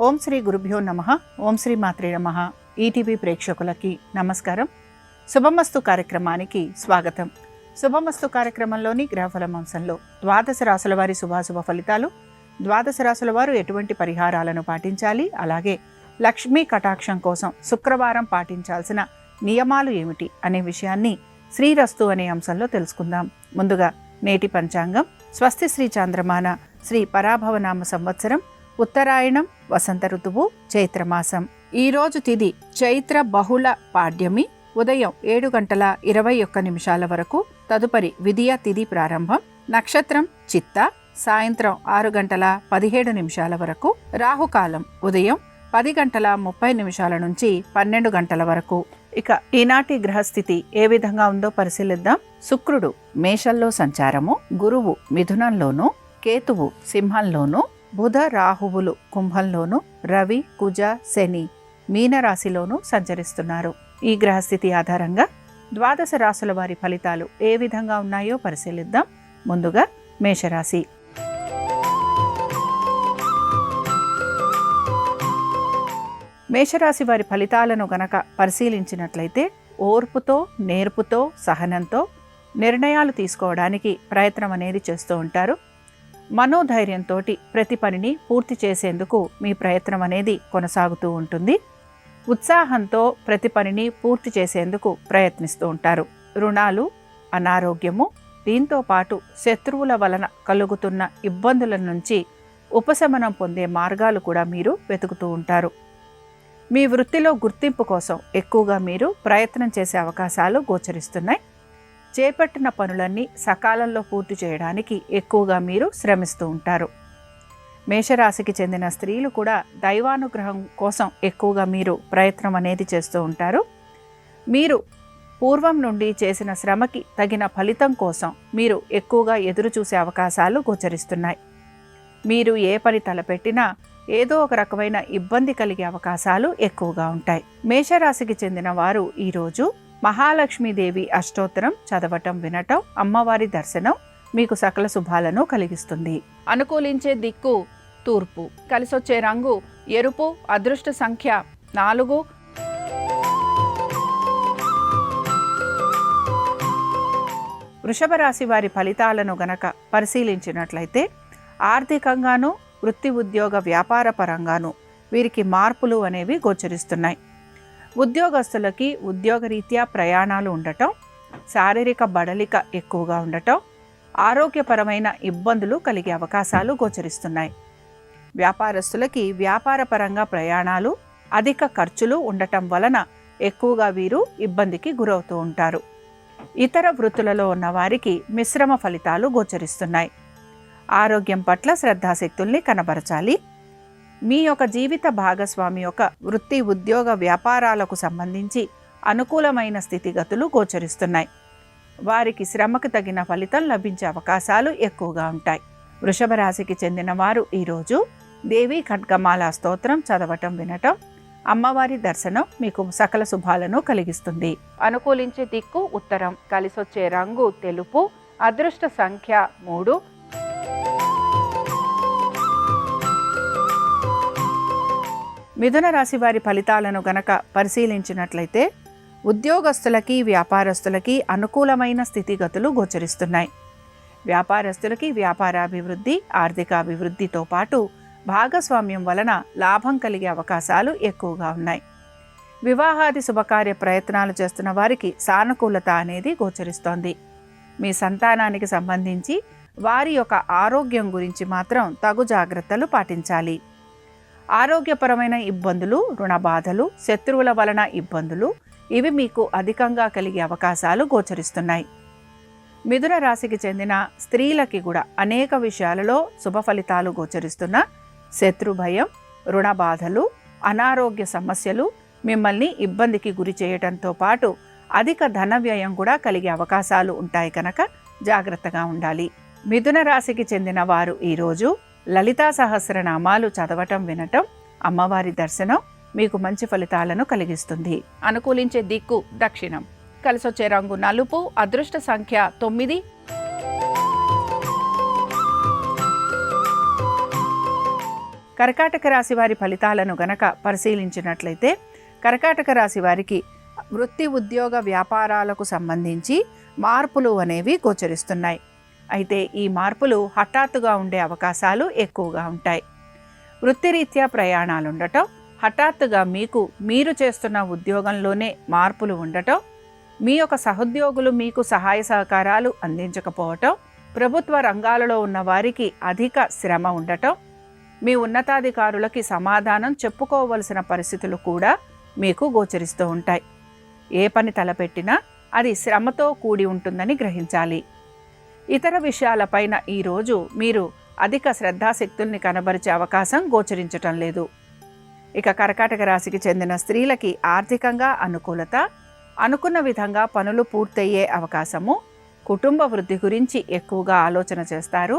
ఓం శ్రీ గురుభ్యో నమః. ఓం శ్రీ మాత్రే నమః. ఈటీవీ ప్రేక్షకులకి నమస్కారం. శుభమస్తు కార్యక్రమానికి స్వాగతం. శుభమస్తు కార్యక్రమంలోని గ్రహఫలం అంశంలో ద్వాదశ రాశుల వారి శుభాశుభ ఫలితాలు, ద్వాదశ రాశుల వారు ఎటువంటి పరిహారాలను పాటించాలి, అలాగే లక్ష్మీ కటాక్షం కోసం శుక్రవారం పాటించాల్సిన నియమాలు ఏమిటి అనే విషయాన్ని శ్రీరస్తు అనే అంశంలో తెలుసుకుందాం. ముందుగా నేటి పంచాంగం. స్వస్తి శ్రీ చాంద్రమాన శ్రీ పరాభవనామ సంవత్సరం ఉత్తరాయణం వసంత ఋతువు చైత్రమాసం. ఈరోజు తిథి చైత్ర బహుళ పాడ్యమి ఉదయం 7:21 వరకు. తదుపరి విదియ తిథి ప్రారంభం. నక్షత్రం చిత్త సాయంత్రం 6:17 వరకు. రాహుకాలం ఉదయం 10:30 నుంచి 12 వరకు. ఇక ఈనాటి గ్రహస్థితి ఏ విధంగా ఉందో పరిశీలిద్దాం. శుక్రుడు మేషంలో సంచారము, గురువు మిథునంలోను, కేతువు సింహంలోను, బుధ రాహువులు కుంభంలోను, రవి కుజ శని మీనరాశిలోను సంచరిస్తున్నారు. ఈ గ్రహస్థితి ఆధారంగా ద్వాదశ రాశుల వారి ఫలితాలు ఏ విధంగా ఉన్నాయో పరిశీలిద్దాం. ముందుగా మేషరాశి. మేషరాశి వారి ఫలితాలను గనక పరిశీలించినట్లయితే ఓర్పుతో, నేర్పుతో, సహనంతో నిర్ణయాలు తీసుకోవడానికి ప్రయత్నం అనేది చేస్తూ ఉంటారు. మనోధైర్యంతో ప్రతి పనిని పూర్తి చేసేందుకు మీ ప్రయత్నం అనేది కొనసాగుతూ ఉంటుంది. ఉత్సాహంతో ప్రతి పనిని పూర్తి చేసేందుకు ప్రయత్నిస్తూ ఉంటారు. రుణాలు, అనారోగ్యము, దీంతో పాటు శత్రువుల వలన కలుగుతున్న ఇబ్బందుల నుంచి ఉపశమనం పొందే మార్గాలు కూడా మీరు వెతుకుతూ ఉంటారు. మీ వృత్తిలో గుర్తింపు కోసం ఎక్కువగా మీరు ప్రయత్నం చేసే అవకాశాలు గోచరిస్తున్నాయి. చేపట్టిన పనులన్నీ సకాలంలో పూర్తి చేయడానికి ఎక్కువగా మీరు శ్రమిస్తూ ఉంటారు. మేషరాశికి చెందిన స్త్రీలు కూడా దైవానుగ్రహం కోసం ఎక్కువగా మీరు ప్రయత్నం అనేది చేస్తూ ఉంటారు. మీరు పూర్వం నుండి చేసిన శ్రమకి తగిన ఫలితం కోసం మీరు ఎక్కువగా ఎదురు చూసే అవకాశాలు గోచరిస్తున్నాయి. మీరు ఏ పని తలపెట్టినా ఏదో ఒక రకమైన ఇబ్బంది కలిగే అవకాశాలు ఎక్కువగా ఉంటాయి. మేషరాశికి చెందిన వారు ఈరోజు మహాలక్ష్మీదేవి అష్టోత్తరం చదవటం, వినటం, అమ్మవారి దర్శనం మీకు సకల శుభాలను కలిగిస్తుంది. అనుకూలించే దిక్కు తూర్పు. కలిసొచ్చే రంగు ఎరుపు. అదృష్ట సంఖ్య 4. వృషభ రాశి వారి ఫలితాలను గనక పరిశీలించినట్లయితే ఆర్థికంగాను, వృత్తి ఉద్యోగ వ్యాపార పరంగాను వీరికి మార్పులు అనేవి గోచరిస్తున్నాయి. ఉద్యోగస్తులకి ఉద్యోగరీత్యా ప్రయాణాలు ఉండటం, శారీరక బడలిక ఎక్కువగా ఉండటం, ఆరోగ్యపరమైన ఇబ్బందులు కలిగే అవకాశాలు గోచరిస్తున్నాయి. వ్యాపారస్తులకి వ్యాపారపరంగా ప్రయాణాలు, అధిక ఖర్చులు ఉండటం వలన ఎక్కువగా వీరు ఇబ్బందికి గురవుతూ ఉంటారు. ఇతర వృత్తులలో ఉన్న వారికి మిశ్రమ ఫలితాలు గోచరిస్తున్నాయి. ఆరోగ్యం పట్ల శ్రద్ధాశక్తుల్ని కనబరచాలి. మీ యొక్క జీవిత భాగస్వామి యొక్క వృత్తి ఉద్యోగ వ్యాపారాలకు సంబంధించి అనుకూలమైన స్థితిగతులు గోచరిస్తున్నాయి. వారికి శ్రమకు తగిన ఫలితం లభించే అవకాశాలు ఎక్కువగా ఉంటాయి. వృషభ రాశికి చెందిన వారు ఈరోజు దేవి ఖడ్గమాల స్తోత్రం చదవటం, వినటం, అమ్మవారి దర్శనం మీకు సకల శుభాలను కలిగిస్తుంది. అనుకూలించే దిక్కు ఉత్తరం. కలిసొచ్చే రంగు తెలుపు. అదృష్ట సంఖ్య 3. మిథున రాశి వారి ఫలితాలను గనక పరిశీలించినట్లయితే ఉద్యోగస్తులకి, వ్యాపారస్తులకి అనుకూలమైన స్థితిగతులు గోచరిస్తున్నాయి. వ్యాపారస్తులకి వ్యాపారాభివృద్ధి, ఆర్థికాభివృద్ధితో పాటు భాగస్వామ్యం వలన లాభం కలిగే అవకాశాలు ఎక్కువగా ఉన్నాయి. వివాహాది శుభకార్య ప్రయత్నాలు చేస్తున్న వారికి సానుకూలత అనేది గోచరిస్తోంది. మీ సంతానానికి సంబంధించి వారి యొక్క ఆరోగ్యం గురించి మాత్రం తగు జాగ్రత్తలు పాటించాలి. ఆరోగ్యపరమైన ఇబ్బందులు, రుణ బాధలు, శత్రువుల వలన ఇబ్బందులు ఇవి మీకు అధికంగా కలిగే అవకాశాలు గోచరిస్తున్నాయి. మిథున రాశికి చెందిన స్త్రీలకి కూడా అనేక విషయాలలో శుభ ఫలితాలు గోచరిస్తున్న శత్రు భయం, రుణ బాధలు, అనారోగ్య సమస్యలు మిమ్మల్ని ఇబ్బందికి గురి చేయడంతో పాటు అధిక ధన వ్యయం కూడా కలిగే అవకాశాలు ఉంటాయి కనుక జాగ్రత్తగా ఉండాలి. మిథున రాశికి చెందిన వారు ఈరోజు లలితా సహస్రనామాలు చదవటం, వినటం, అమ్మవారి దర్శనం మీకు మంచి ఫలితాలను కలిగిస్తుంది. అనుకూలించే దిక్కు దక్షిణం. కలిసొచ్చే రంగు నలుపు. అదృష్ట సంఖ్య 9. కర్కాటక రాశి వారి ఫలితాలను గనక పరిశీలించినట్లయితే కర్కాటక రాశి వారికి వృత్తి ఉద్యోగ వ్యాపారాలకు సంబంధించి మార్పులు అనేవి గోచరిస్తున్నాయి. అయితే ఈ మార్పులు హఠాత్తుగా ఉండే అవకాశాలు ఎక్కువగా ఉంటాయి. వృత్తిరీత్యా ప్రయాణాలు ఉండటం, హఠాత్తుగా మీరు చేస్తున్న ఉద్యోగంలోనే మార్పులు ఉండటం, మీ యొక్క సహోద్యోగులు మీకు సహాయ సహకారాలు అందించకపోవటం, ప్రభుత్వ రంగాలలో ఉన్న వారికి అధిక శ్రమ ఉండటం, మీ ఉన్నతాధికారులకి సమాధానం చెప్పుకోవలసిన పరిస్థితులు కూడా మీకు గోచరిస్తూ ఉంటాయి. ఏ పని తలపెట్టినా అది శ్రమతో కూడి ఉంటుందని గ్రహించాలి. ఇతర విషయాలపైన ఈరోజు మీరు అధిక శ్రద్ధాశక్తుల్ని కనబరిచే అవకాశం గోచరించటం లేదు. ఇక కర్కాటక రాశికి చెందిన స్త్రీలకి ఆర్థికంగా అనుకూలత, అనుకున్న విధంగా పనులు పూర్తయ్యే అవకాశము, కుటుంబ వృద్ధి గురించి ఎక్కువగా ఆలోచన చేస్తారు,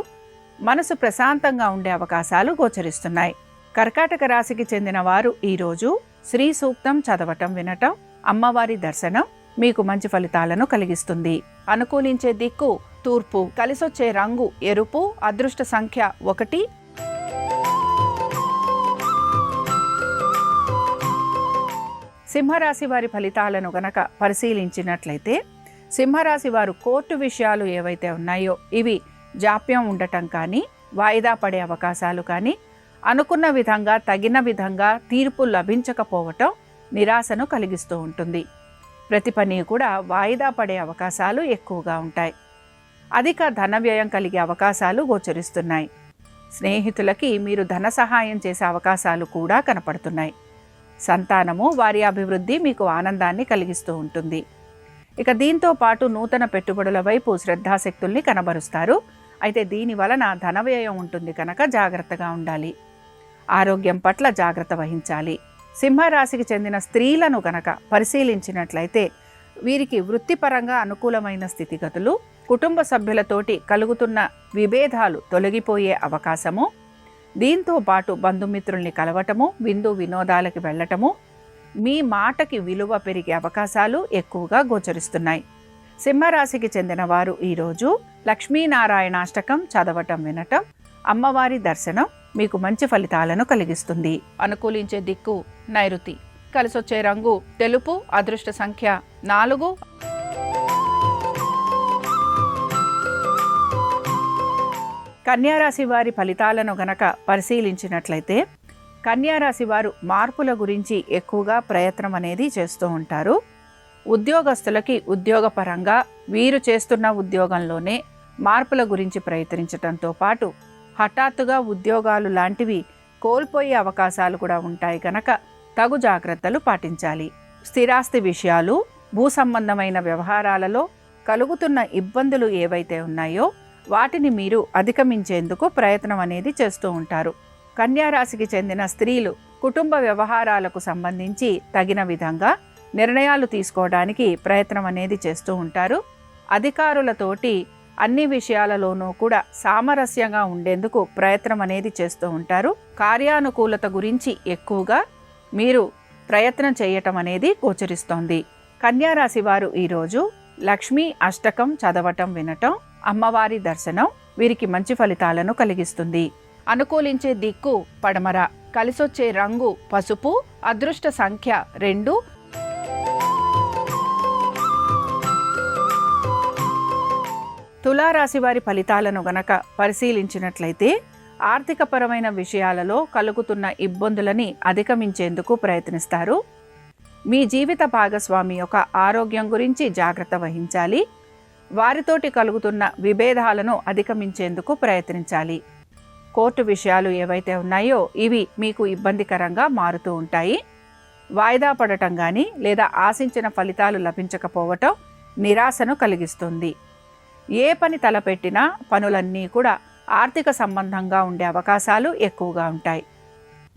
మనసు ప్రశాంతంగా ఉండే అవకాశాలు గోచరిస్తున్నాయి. కర్కాటక రాశికి చెందిన వారు ఈరోజు శ్రీ సూక్తం చదవటం, వినటం, అమ్మవారి దర్శనం మీకు మంచి ఫలితాలను కలిగిస్తుంది. అనుకూలించే దిక్కు తూర్పు, కలిసొచ్చే రంగు ఎరుపు, అదృష్ట సంఖ్య 1. సింహరాశి వారి ఫలితాలను గనక పరిశీలించినట్లయితే సింహరాశి వారు కోర్టు విషయాలు ఏవైతే ఉన్నాయో ఇవి జాప్యం ఉండటం కానీ, వాయిదా పడే అవకాశాలు కానీ, అనుకున్న విధంగా తగిన విధంగా తీర్పు లభించకపోవటం నిరాశను కలిగిస్తూ ఉంటుంది. ప్రతి పని కూడా వాయిదా పడే అవకాశాలు ఎక్కువగా ఉంటాయి. అధిక ధన వ్యయం కలిగే అవకాశాలు గోచరిస్తున్నాయి. స్నేహితులకి మీరు ధన సహాయం చేసే అవకాశాలు కూడా కనపడుతున్నాయి. సంతానము, వారి అభివృద్ధి మీకు ఆనందాన్ని కలిగిస్తూ ఉంటుంది. ఇక దీంతో పాటు నూతన పెట్టుబడుల వైపు శ్రద్ధాశక్తుల్ని కనబరుస్తారు. అయితే దీని వలన ధన వ్యయం ఉంటుంది కనుక జాగ్రత్తగా ఉండాలి. ఆరోగ్యం పట్ల జాగ్రత్త వహించాలి. సింహరాశికి చెందిన స్త్రీలను గనక పరిశీలించినట్లయితే వీరికి వృత్తిపరంగా అనుకూలమైన స్థితిగతులు, కుటుంబ సభ్యులతోటి కలుగుతున్న విభేదాలు తొలగిపోయే అవకాశము, దీంతో పాటు బంధుమిత్రుల్ని కలవటము, విందు వినోదాలకి వెళ్ళటము, మీ మాటకి విలువ పెరిగే అవకాశాలు ఎక్కువగా గోచరిస్తున్నాయి. సింహరాశికి చెందిన వారు ఈరోజు లక్ష్మీనారాయణాష్టకం చదవటం, వినటం, అమ్మవారి దర్శనం మీకు మంచి ఫలితాలను కలిగిస్తుంది. అనుకూలించే దిక్కు నైరుతి, కలిసొచ్చే రంగు తెలుపు, అదృష్ట సంఖ్య 4. కన్యారాశి వారి ఫలితాలను గనక పరిశీలించినట్లయితే కన్యారాశి వారు మార్పుల గురించి ఎక్కువగా ప్రయత్నం అనేది చేస్తూ ఉంటారు. ఉద్యోగస్తులకి ఉద్యోగపరంగా వీరు చేస్తున్న ఉద్యోగంలోనే మార్పుల గురించి ప్రయత్నించడంతో పాటు హఠాత్తుగా ఉద్యోగాలు లాంటివి కోల్పోయే అవకాశాలు కూడా ఉంటాయి కనుక తగు జాగ్రత్తలు పాటించాలి. స్థిరాస్తి విషయాలు, భూ సంబంధమైన వ్యవహారాలలో కలుగుతున్న ఇబ్బందులు ఏవైతే ఉన్నాయో వాటిని మీరు అధిగమించేందుకు ప్రయత్నం అనేది చేస్తూ ఉంటారు. కన్యారాశికి చెందిన స్త్రీలు కుటుంబ వ్యవహారాలకు సంబంధించి తగిన విధంగా నిర్ణయాలు తీసుకోవడానికి ప్రయత్నం అనేది చేస్తూ ఉంటారు. అధికారులతోటి అన్ని విషయాలలోనూ కూడా సామరస్యంగా ఉండేందుకు ప్రయత్నం అనేది చేస్తూ ఉంటారు. కార్యానుకూలత గురించి ఎక్కువగా మీరు ప్రయత్నం చేయటం అనేది గోచరిస్తోంది. కన్యారాశి వారు ఈరోజు లక్ష్మీ అష్టకం చదవటం, వినటం, అమ్మవారి దర్శనం వీరికి మంచి ఫలితాలను కలిగిస్తుంది. అనుకూలించే దిక్కు పడమర, కలిసొచ్చే రంగు పసుపు, అదృష్ట సంఖ్య 2. తులారాశి వారి ఫలితాలను గనక పరిశీలించినట్లయితే ఆర్థికపరమైన విషయాలలో కలుగుతున్న ఇబ్బందులని అధిగమించేందుకు ప్రయత్నిస్తారు. మీ జీవిత భాగస్వామి యొక్క ఆరోగ్యం గురించి జాగ్రత్త వహించాలి. వారితోటి కలుగుతున్న విభేదాలను అధిగమించేందుకు ప్రయత్నించాలి. కోర్టు విషయాలు ఏవైతే ఉన్నాయో ఇవి మీకు ఇబ్బందికరంగా మారుతూ ఉంటాయి. వాయిదా పడటం కానీ లేదా ఆశించిన ఫలితాలు లభించకపోవటం నిరాశను కలిగిస్తుంది. ఏ పని తలపెట్టినా పనులన్నీ కూడా ఆర్థిక సంబంధంగా ఉండే అవకాశాలు ఎక్కువగా ఉంటాయి.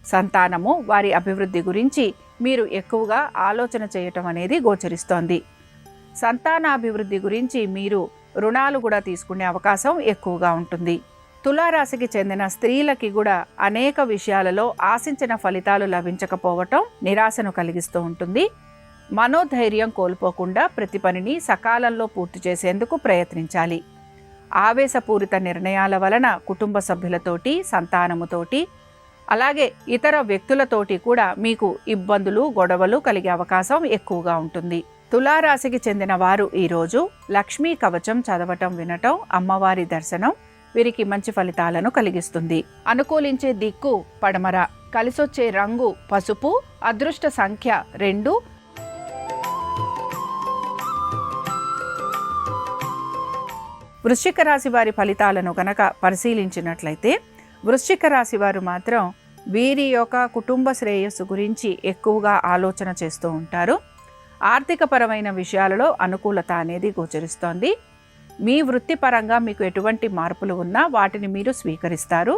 సంతానము, వారి అభివృద్ధి గురించి మీరు ఎక్కువగా ఆలోచన చేయటం అనేది గోచరిస్తోంది. సంతానాభివృద్ధి గురించి మీరు రుణాలు కూడా తీసుకునే అవకాశం ఎక్కువగా ఉంటుంది. తులారాశికి చెందిన స్త్రీలకి కూడా అనేక విషయాలలో ఆశించిన ఫలితాలు లభించకపోవటం నిరాశను కలిగిస్తూ ఉంటుంది. మనోధైర్యం కోల్పోకుండా ప్రతి పనిని సకాలంలో పూర్తి చేసేందుకు ప్రయత్నించాలి. ఆవేశపూరిత నిర్ణయాల వలన కుటుంబ సభ్యులతోటి, సంతానముతోటి అలాగే ఇతర వ్యక్తులతోటి కూడా మీకు ఇబ్బందులు, గొడవలు కలిగే అవకాశం ఎక్కువగా ఉంటుంది. తులారాశికి చెందిన వారు ఈరోజు లక్ష్మీ కవచం చదవటం, వినటం, అమ్మవారి దర్శనం వీరికి మంచి ఫలితాలను కలిగిస్తుంది. అనుకూలించే దిక్కు పడమర, కలిసొచ్చే రంగు పసుపు, అదృష్ట సంఖ్య 2. వృశ్చిక రాశి వారి ఫలితాలను గనక పరిశీలించినట్లయితే వృశ్చిక రాశి వారు మాత్రం వీరి యొక్క కుటుంబ శ్రేయస్సు గురించి ఎక్కువగా ఆలోచన చేస్తూ ఉంటారు. ఆర్థికపరమైన విషయాలలో అనుకూలత అనేది గోచరిస్తోంది. మీ వృత్తిపరంగా మీకు ఎటువంటి మార్పులు ఉన్నా వాటిని మీరు స్వీకరిస్తారు.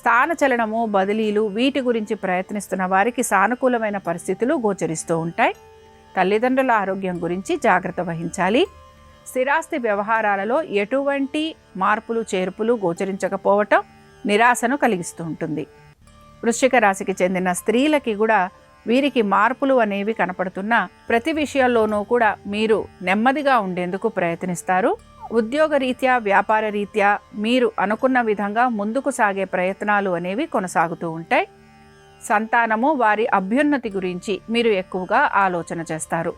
స్థానచలనము, బదిలీలు వీటి గురించి ప్రయత్నిస్తున్న వారికి సానుకూలమైన పరిస్థితులు గోచరిస్తూ ఉంటాయి. తల్లిదండ్రుల ఆరోగ్యం గురించి జాగ్రత్త వహించాలి. స్థిరాస్తి వ్యవహారాలలో ఎటువంటి మార్పులు, చేర్పులు గోచరించకపోవటం నిరాశను కలిగిస్తూ ఉంటుంది. వృశ్చిక రాశికి చెందిన స్త్రీలకి కూడా వీరికి మార్పులు అనేవి కనపడుతున్నా ప్రతి విషయంలోనూ కూడా మీరు నెమ్మదిగా ఉండేందుకు ప్రయత్నిస్తారు. ఉద్యోగ రీత్యా, వ్యాపార రీత్యా మీరు అనుకున్న విధంగా ముందుకు సాగే ప్రయత్నాలు అనేవి కొనసాగుతూ ఉంటాయి. సంతానము, వారి అభ్యున్నతి గురించి మీరు ఎక్కువగా ఆలోచన చేస్తారు.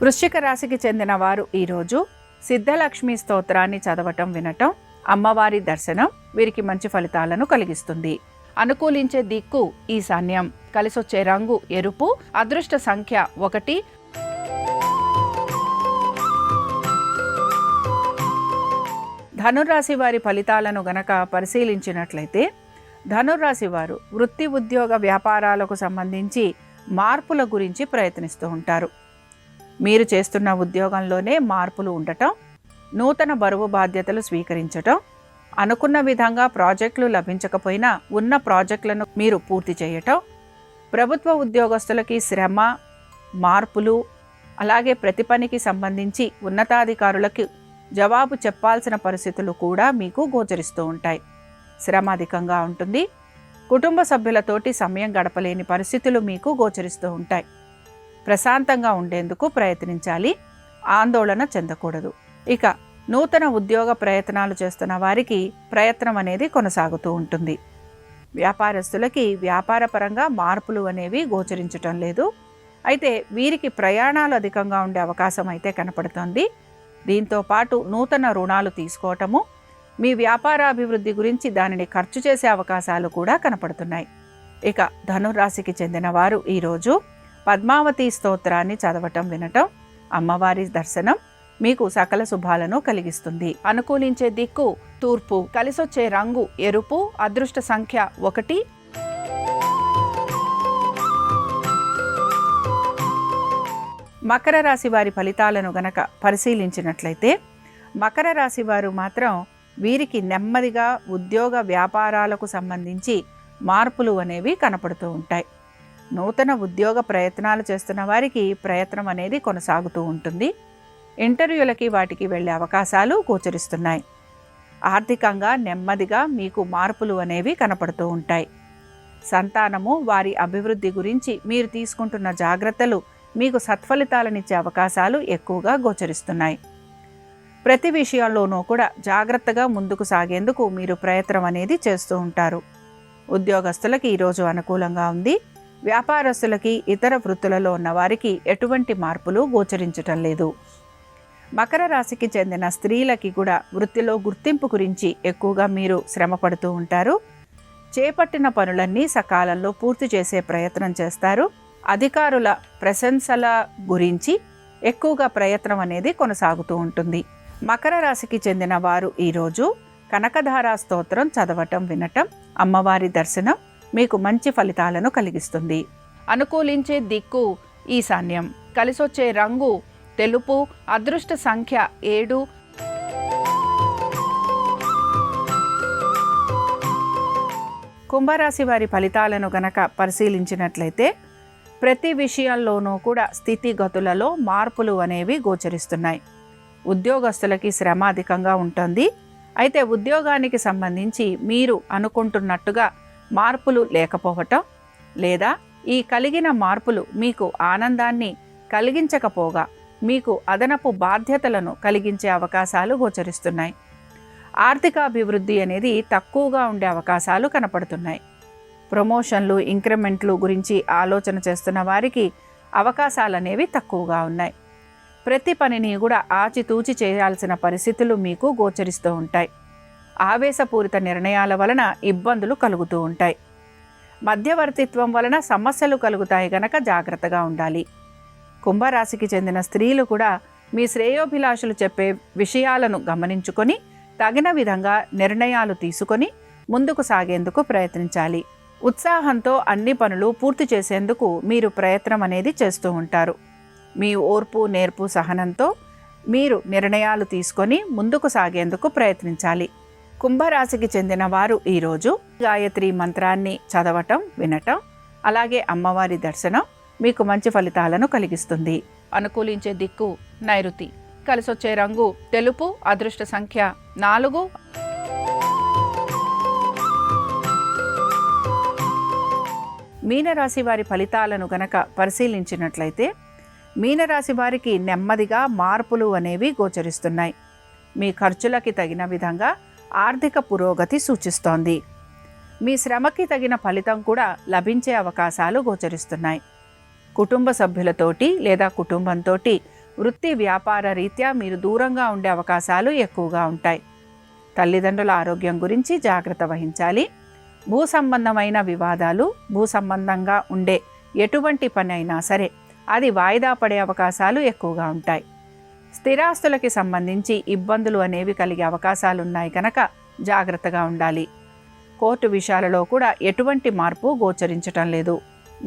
వృశ్చిక రాశికి చెందిన వారు ఈరోజు సిద్ధలక్ష్మి స్తోత్రాన్ని చదవటం, వినటం, అమ్మవారి దర్శనం వీరికి మంచి ఫలితాలను కలిగిస్తుంది. అనుకూలించే దిక్కు ఈశాన్యం, కలిసొచ్చే రంగు ఎరుపు, అదృష్ట సంఖ్య 1. ధనుర్రాశి వారి ఫలితాలను గనక పరిశీలించినట్లయితే ధనుర్రాశి వారు వృత్తి, ఉద్యోగ, వ్యాపారాలకు సంబంధించి మార్పుల గురించి ప్రయత్నిస్తూ ఉంటారు. మీరు చేస్తున్న ఉద్యోగంలోనే మార్పులు ఉండటం, నూతన బరువు బాధ్యతలు స్వీకరించటం, అనుకున్న విధంగా ప్రాజెక్టులు లభించకపోయినా ఉన్న ప్రాజెక్టులను మీరు పూర్తి చేయటం, ప్రభుత్వ ఉద్యోగస్తులకి శ్రమ, మార్పులు, అలాగే ప్రతి పనికి సంబంధించి ఉన్నతాధికారులకు జవాబు చెప్పాల్సిన పరిస్థితులు కూడా మీకు గోచరిస్తూ ఉంటాయి. శ్రమ అధికంగా ఉంటుంది. కుటుంబ సభ్యులతోటి సమయం గడపలేని పరిస్థితులు మీకు గోచరిస్తూ ఉంటాయి. ప్రశాంతంగా ఉండేందుకు ప్రయత్నించాలి. ఆందోళన చెందకూడదు. ఇక నూతన ఉద్యోగ ప్రయత్నాలు చేస్తున్న వారికి ప్రయత్నం అనేది కొనసాగుతూ ఉంటుంది. వ్యాపారస్తులకి వ్యాపారపరంగా మార్పులు అనేవి గోచరించటం లేదు. అయితే వీరికి ప్రయాణాలు అధికంగా ఉండే అవకాశం అయితే కనపడుతోంది. దీంతో పాటు నూతన రుణాలు తీసుకోవటము, మీ వ్యాపారాభివృద్ధి గురించి దానిని ఖర్చు చేసే అవకాశాలు కూడా కనపడుతున్నాయి. ఇక ధనుర్రాశికి చెందిన వారు ఈరోజు పద్మావతి స్తోత్రాన్ని చదవటం, వినటం, అమ్మవారి దర్శనం మీకు సకల శుభాలను కలిగిస్తుంది. అనుకూలించే దిక్కు తూర్పు, కలిసొచ్చే రంగు ఎరుపు, అదృష్ట సంఖ్య 1. మకర రాశి వారి ఫలితాలను గనక పరిశీలించినట్లయితే మకర రాశి వారు మాత్రం వీరికి నెమ్మదిగా ఉద్యోగ, వ్యాపారాలకు సంబంధించి మార్పులు అనేవి కనపడుతూ ఉంటాయి. నూతన ఉద్యోగ ప్రయత్నాలు చేస్తున్న వారికి ప్రయత్నం అనేది కొనసాగుతూ ఉంటుంది. ఇంటర్వ్యూలకి వాటికి వెళ్ళే అవకాశాలు గోచరిస్తున్నాయి. ఆర్థికంగా నెమ్మదిగా మీకు మార్పులు అనేవి కనపడుతూ ఉంటాయి. సంతానము, వారి అభివృద్ధి గురించి మీరు తీసుకుంటున్న జాగ్రత్తలు మీకు సత్ఫలితాలనిచ్చే అవకాశాలు ఎక్కువగా గోచరిస్తున్నాయి. ప్రతి విషయంలోనూ కూడా జాగ్రత్తగా ముందుకు సాగేందుకు మీరు ప్రయత్నం అనేది చేస్తూ ఉంటారు. ఉద్యోగస్తులకి ఈరోజు అనుకూలంగా ఉంది. వ్యాపారస్తులకి, ఇతర వృత్తులలో ఉన్న వారికి ఎటువంటి మార్పులు గోచరించటం లేదు. మకర రాశికి చెందిన స్త్రీలకి కూడా వృత్తిలో గుర్తింపు గురించి ఎక్కువగా మీరు శ్రమ పడుతూ ఉంటారు. చేపట్టిన పనులన్నీ సకాలంలో పూర్తి చేసే ప్రయత్నం చేస్తారు. అధికారుల ప్రశంసల గురించి ఎక్కువగా ప్రయత్నం అనేది కొనసాగుతూ ఉంటుంది. మకర రాశికి చెందిన వారు ఈరోజు కనకధార స్తోత్రం చదవటం, వినటం, అమ్మవారి దర్శనం మీకు మంచి ఫలితాలను కలిగిస్తుంది. అనుకూలించే దిక్కు ఈశాన్యం, కలిసొచ్చే రంగు తెలుపు, అదృష్ట సంఖ్య 7. కుంభరాశి వారి ఫలితాలను గనక పరిశీలించినట్లయితే ప్రతి విషయంలోనూ కూడా స్థితిగతులలో మార్పులు అనేవి గోచరిస్తున్నాయి. ఉద్యోగస్తులకి శ్రమ అధికంగా ఉంటుంది. అయితే ఉద్యోగానికి సంబంధించి మీరు అనుకుంటున్నట్టుగా మార్పులు లేకపోవటం, లేదా ఈ కలిగిన మార్పులు మీకు ఆనందాన్ని కలిగించకపోగా మీకు అదనపు బాధ్యతలను కలిగించే అవకాశాలు గోచరిస్తున్నాయి. ఆర్థిక అభివృద్ధి అనేది తక్కువగా ఉండే అవకాశాలు కనపడుతున్నాయి. ప్రమోషన్లు, ఇంక్రిమెంట్లు గురించి ఆలోచన చేస్తున్న వారికి అవకాశాలు అనేవి తక్కువగా ఉన్నాయి. ప్రతి పనిని కూడా ఆచితూచి చేయాల్సిన పరిస్థితులు మీకు గోచరిస్తూ ఉంటాయి. ఆవేశపూరిత నిర్ణయాల వలన ఇబ్బందులు కలుగుతూ ఉంటాయి. మధ్యవర్తిత్వం వలన సమస్యలు కలుగుతాయి గనక జాగ్రత్తగా ఉండాలి. కుంభరాశికి చెందిన స్త్రీలు కూడా మీ శ్రేయోభిలాషులు చెప్పే విషయాలను గమనించుకొని తగిన విధంగా నిర్ణయాలు తీసుకొని ముందుకు సాగేందుకు ప్రయత్నించాలి. ఉత్సాహంతో అన్ని పనులు పూర్తి చేసేందుకు మీరు ప్రయత్నం అనేది చేస్తూ ఉంటారు. మీ ఓర్పు, నేర్పు, సహనంతో మీరు నిర్ణయాలు తీసుకొని ముందుకు సాగేందుకు ప్రయత్నించాలి. కుంభరాశికి చెందిన వారు ఈరోజు గాయత్రి మంత్రాన్ని చదవటం, వినటం, అలాగే అమ్మవారి దర్శనం మీకు మంచి ఫలితాలను కలిగిస్తుంది. అనుకూలించే దిక్కు నైరుతి. కలిసొచ్చే రంగు తెలుపు. అదృష్ట సంఖ్య 4. మీనరాశి వారి ఫలితాలను గనక పరిశీలించినట్లయితే మీనరాశి వారికి నెమ్మదిగా మార్పులు అనేవి గోచరిస్తున్నాయి. మీ ఖర్చులకి తగిన విధంగా ఆర్థిక పురోగతి సూచిస్తోంది. మీ శ్రమకి తగిన ఫలితం కూడా లభించే అవకాశాలు గోచరిస్తున్నాయి. కుటుంబ సభ్యులతోటి లేదా కుటుంబంతో వృత్తి వ్యాపార రీత్యా మీరు దూరంగా ఉండే అవకాశాలు ఎక్కువగా ఉంటాయి. తల్లిదండ్రుల ఆరోగ్యం గురించి జాగ్రత్త వహించాలి. భూ సంబంధమైన వివాదాలు, భూ సంబంధంగా ఉండే ఎటువంటి పని అయినా సరే అది వాయిదా పడే అవకాశాలు ఎక్కువగా ఉంటాయి. స్థిరాస్తులకి సంబంధించి ఇబ్బందులు అనేవి కలిగే అవకాశాలు ఉన్నాయి కనుక జాగ్రత్తగా ఉండాలి. కోర్టు విషయాలలో కూడా ఎటువంటి మార్పు గోచరించటం లేదు.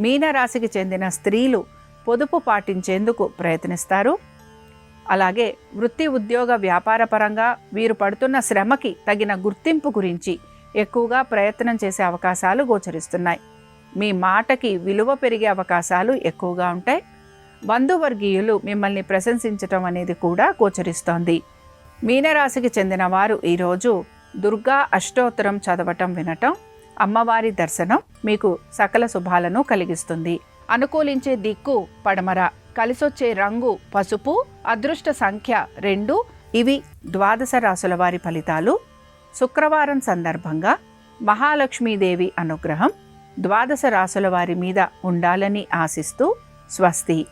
మీనరాశికి చెందిన స్త్రీలు పొదుపు పాటించేందుకు ప్రయత్నిస్తారు. అలాగే వృత్తి, ఉద్యోగ, వ్యాపార పరంగా వీరు పడుతున్న శ్రమకి తగిన గుర్తింపు గురించి ఎక్కువగా ప్రయత్నం చేసే అవకాశాలు గోచరిస్తున్నాయి. మీ మాటకి విలువ పెరిగే అవకాశాలు ఎక్కువగా ఉంటాయి. బంధువర్గీయులు మిమ్మల్ని ప్రశంసించటం అనేది కూడా గోచరిస్తోంది. మీనరాశికి చెందిన వారు ఈరోజు దుర్గా అష్టోత్తరం చదవటం, వినటం, అమ్మవారి దర్శనం మీకు సకల శుభాలను కలిగిస్తుంది. అనుకూలించే దిక్కు పడమర. కలిసొచ్చే రంగు పసుపు. అదృష్ట సంఖ్య 2. ఇవి ద్వాదశ రాశుల వారి ఫలితాలు. శుక్రవారం సందర్భంగా మహాలక్ష్మీదేవి అనుగ్రహం ద్వాదశ రాశుల వారి మీద ఉండాలని ఆశిస్తూ స్వస్తి.